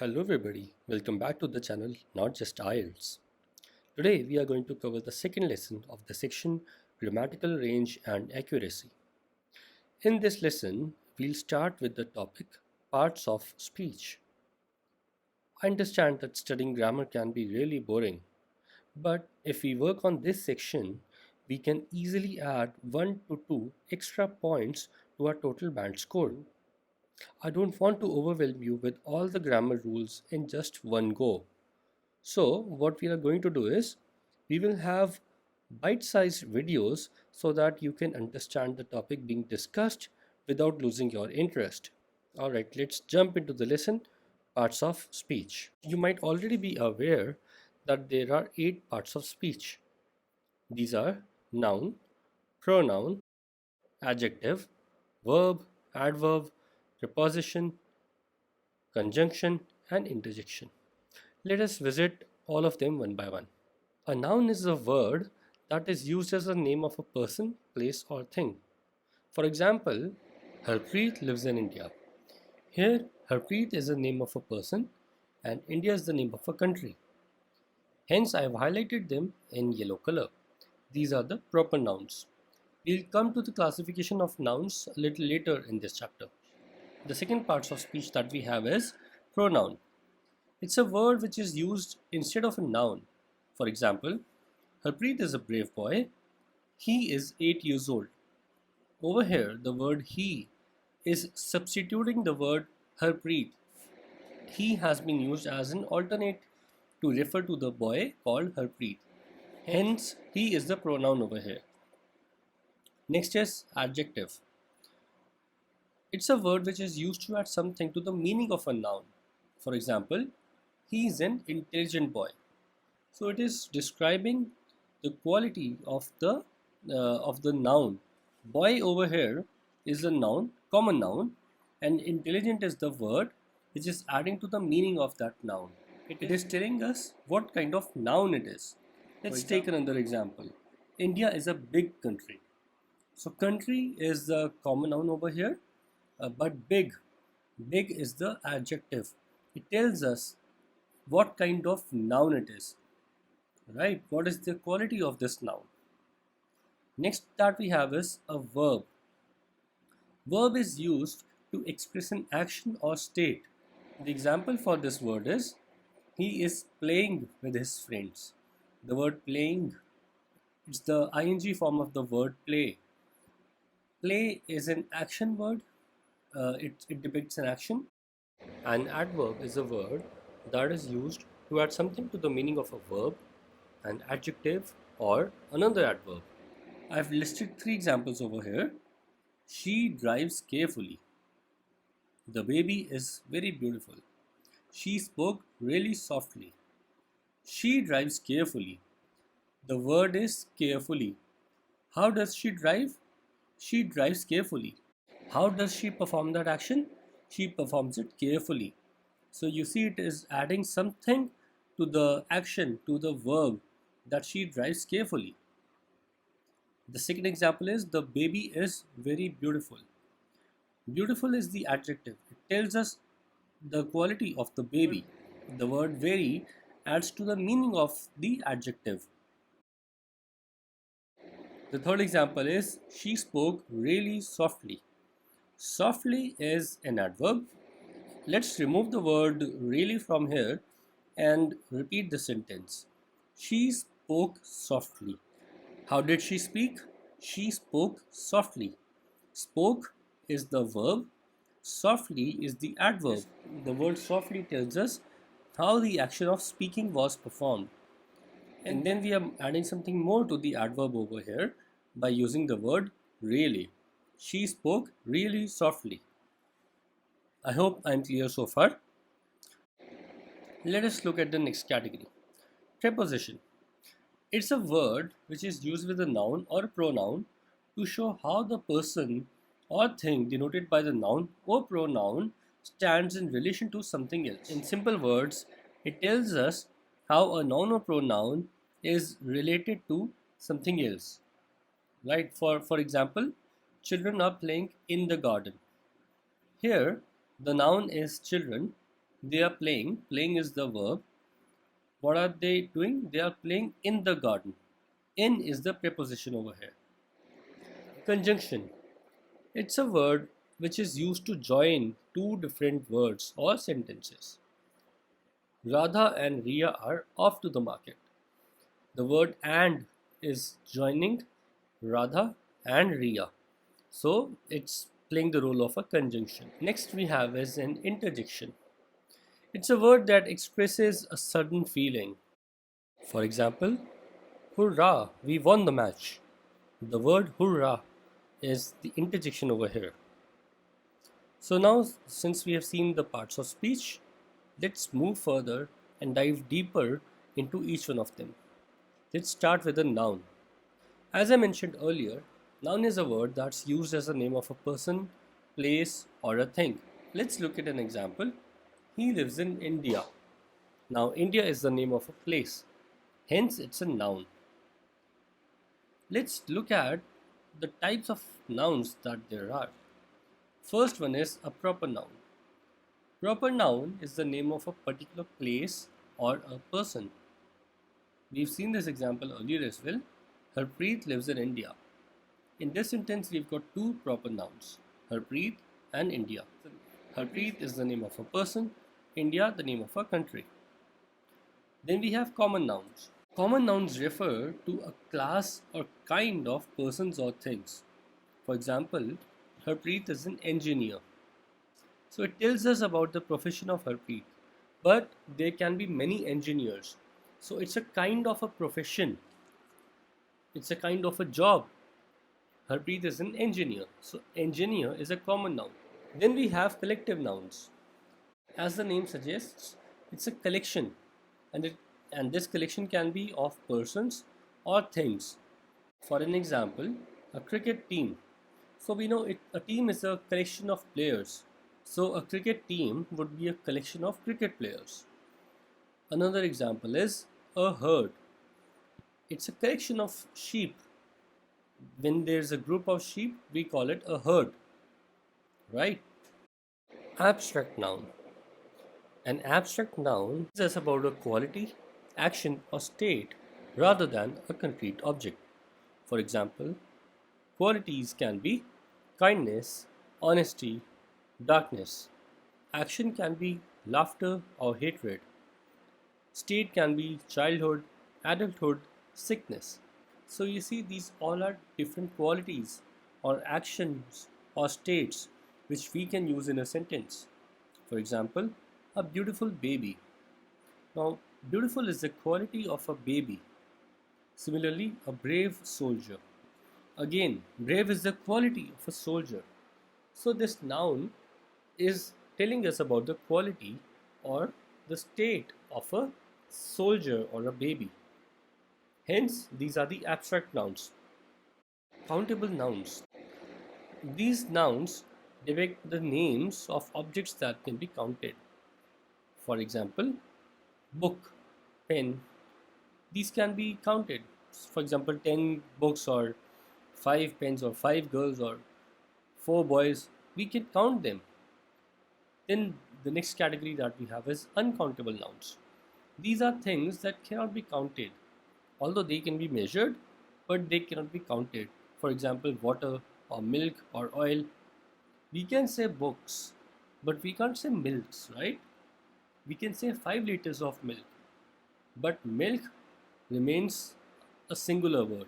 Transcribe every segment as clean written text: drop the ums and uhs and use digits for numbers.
Hello everybody, welcome back to the channel Not Just IELTS. Today we are going to cover the second lesson of the section Grammatical Range and Accuracy. In this lesson, we'll start with the topic Parts of Speech. I understand that studying grammar can be really boring, but if we work on this section, we can easily add 1 to 2 extra points to our total band score. I don't want to overwhelm you with all the grammar rules in just one go. So what we are going to do is we will have bite-sized videos so that you can understand the topic being discussed without losing your interest. Alright, let's jump into the lesson, parts of speech. You might already be aware that there are 8 parts of speech. These are noun, pronoun, adjective, verb, adverb, preposition, conjunction, and interjection. Let us visit all of them one by one. A noun is a word that is used as a name of a person, place, or thing. For example, Harpreet lives in India. Here, Harpreet is the name of a person and India is the name of a country. Hence, I have highlighted them in yellow color. These are the proper nouns. We'll come to the classification of nouns a little later in this chapter. The second part of speech that we have is pronoun. It's a word which is used instead of a noun. For example, Harpreet is a brave boy. He is 8 years old. Over here, the word he is substituting the word Harpreet. He has been used as an alternate to refer to the boy called Harpreet. Hence, he is the pronoun over here. Next is adjective. It's a word which is used to add something to the meaning of a noun. For example, he is an intelligent boy. So it is describing the quality of the noun. Boy over here is a noun, common noun, and intelligent is the word which is adding to the meaning of that noun. It is telling us what kind of noun it is. Let's take another example. India is a big country. So country is the common noun over here, but big is the adjective. It tells us what kind of noun it is, right? What is the quality of this noun? Next that we have is a verb. Verb is used to express an action or state. The example for this word is he is playing with his friends. The word playing, it's the ing form of the word play. Play is an action word. It depicts an action. An adverb is a word that is used to add something to the meaning of a verb, an adjective, or another adverb. I've listed 3 examples over here. She drives carefully. The baby is very beautiful. She spoke really softly. She drives carefully. The word is carefully. How does she drive? She drives carefully. How does she perform that action? She performs it carefully. So you see it is adding something to the action, to the verb that she drives carefully. The second example is the baby is very beautiful. Beautiful is the adjective. It tells us the quality of the baby. The word very adds to the meaning of the adjective. The third example is she spoke really softly. Softly is an adverb. Let's remove the word really from here and repeat the sentence. She spoke softly. How did she speak? She spoke softly. Spoke is the verb, softly is the adverb. The word softly tells us how the action of speaking was performed. And then we are adding something more to the adverb over here by using the word really. She spoke really softly. I hope I'm clear so far. Let us look at the next category. Preposition. It's a word which is used with a noun or a pronoun to show how the person or thing denoted by the noun or pronoun stands in relation to something else. In simple words, it tells us how a noun or pronoun is related to something else. Right? For example, children are playing in the garden. Here, the noun is children, They are playing. Playing is the verb. What are they doing? They are playing in the garden. In is the preposition over here. Conjunction. It's a word which is used to join two different words or sentences. Radha and Riya are off to the market. The word and is joining Radha and Riya. So it's playing the role of a conjunction. Next we have is an interjection. It's a word that expresses a sudden feeling. For example, hurrah, we won the match. The word hurrah is the interjection over here. So now, since we have seen the parts of speech, let's move further and dive deeper into each one of them. Let's start with a noun. As I mentioned earlier, noun is a word that's used as a name of a person, place, or a thing. Let's look at an example. He lives in India. Now, India is the name of a place, hence, it's a noun. Let's look at the types of nouns that there are. First one is a proper noun. Proper noun is the name of a particular place or a person. We've seen this example earlier as well. Harpreet lives in India. In this sentence, we've got two proper nouns, Harpreet and India. Harpreet is the name of a person, India the name of a country. Then we have common nouns. Common nouns refer to a class or kind of persons or things. For example, Harpreet is an engineer. So it tells us about the profession of Harpreet. But there can be many engineers. So it's a kind of a profession. It's a kind of a job. Harpreet is an engineer. So engineer is a common noun. Then we have collective nouns. As the name suggests, it's a collection, and this collection can be of persons or things. For an example, a cricket team. So we know a team is a collection of players. So a cricket team would be a collection of cricket players. Another example is a herd. It's a collection of sheep. When there's a group of sheep, we call it a herd, right? Abstract noun. An abstract noun is about a quality, action, or state rather than a concrete object. For example, qualities can be kindness, honesty, darkness. Action can be laughter or hatred. State can be childhood, adulthood, sickness. So you see, these all are different qualities or actions or states which we can use in a sentence. For example, a beautiful baby. Now, beautiful is the quality of a baby. Similarly, a brave soldier. Again, brave is the quality of a soldier. So this noun is telling us about the quality or the state of a soldier or a baby. Hence, these are the abstract nouns. Countable nouns. These nouns depict the names of objects that can be counted. For example, book, pen. These can be counted. For example, 10 books or 5 pens or 5 girls or 4 boys. We can count them. Then the next category that we have is uncountable nouns. These are things that cannot be counted, although they can be measured, but they cannot be counted. For example, water or milk or oil. We can say books, but we can't say milks, right? We can say 5 liters of milk, but milk remains a singular word.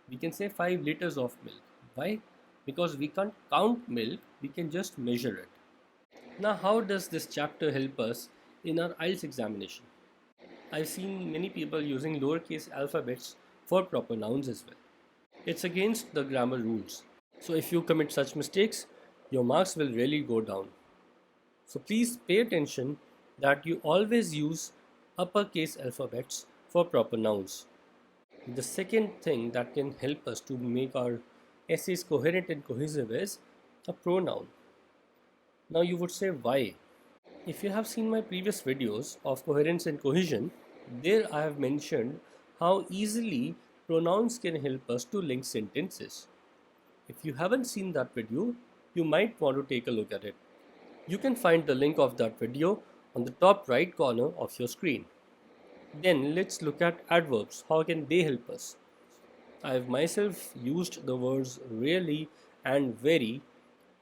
We can say 5 liters of milk. Why? Because we can't count milk, we can just measure it. Now, how does this chapter help us in our IELTS examination? I've seen many people using lowercase alphabets for proper nouns as well. It's against the grammar rules. So if you commit such mistakes, your marks will really go down. So please pay attention that you always use uppercase alphabets for proper nouns. The second thing that can help us to make our essays coherent and cohesive is a pronoun. Now you would say why? If you have seen my previous videos of coherence and cohesion, there I have mentioned how easily pronouns can help us to link sentences. If you haven't seen that video, you might want to take a look at it. You can find the link of that video on the top right corner of your screen. Then let's look at adverbs. How can they help us? I've myself used the words really and very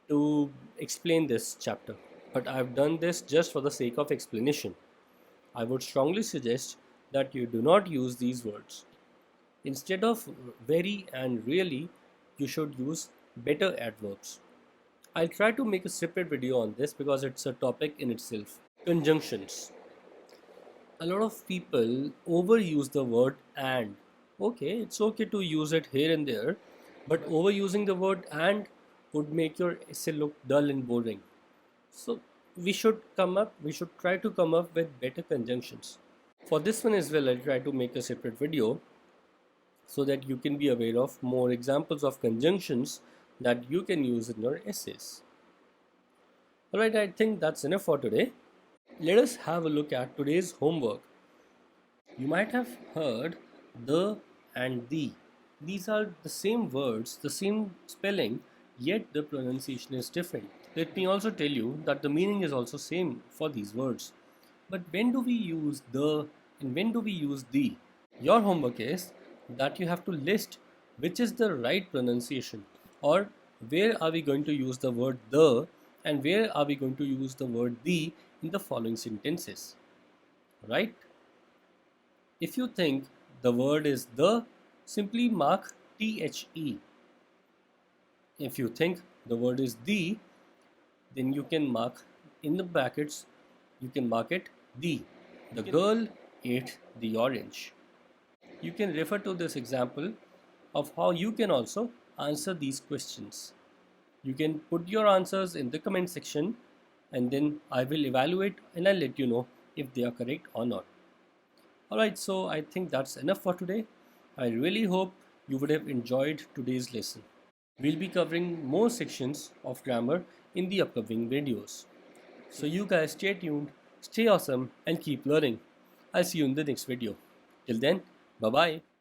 to explain this chapter, but I've done this just for the sake of explanation. I would strongly suggest that you do not use these words. Instead of very and really, you should use better adverbs. I'll try to make a separate video on this because it's a topic in itself. Conjunctions. A lot of people overuse the word and. Okay, it's okay to use it here and there, but overusing the word and would make your essay look dull and boring. So we should try to come up with better conjunctions. For this one as well, I'll try to make a separate video so that you can be aware of more examples of conjunctions that you can use in your essays. Alright, I think that's enough for today. Let us have a look at today's homework. You might have heard the and the. These are the same words, the same spelling, yet the pronunciation is different. Let me also tell you that the meaning is also same for these words. But when do we use the and when do we use the? Your homework is that you have to list which is the right pronunciation, or where are we going to use the word the and where are we going to use the word the in the following sentences. Right? If you think the word is the, simply mark THE. If you think the word is the, then you can mark in the brackets, you can mark it the. The girl ate the orange. You can refer to this example of how you can also answer these questions. You can put your answers in the comment section and then I will evaluate and I'll let you know if they are correct or not. Alright, so I think that's enough for today. I really hope you would have enjoyed today's lesson. We'll be covering more sections of grammar in the upcoming videos. So you guys stay tuned, stay awesome and keep learning. I'll see you in the next video. Till then, bye bye.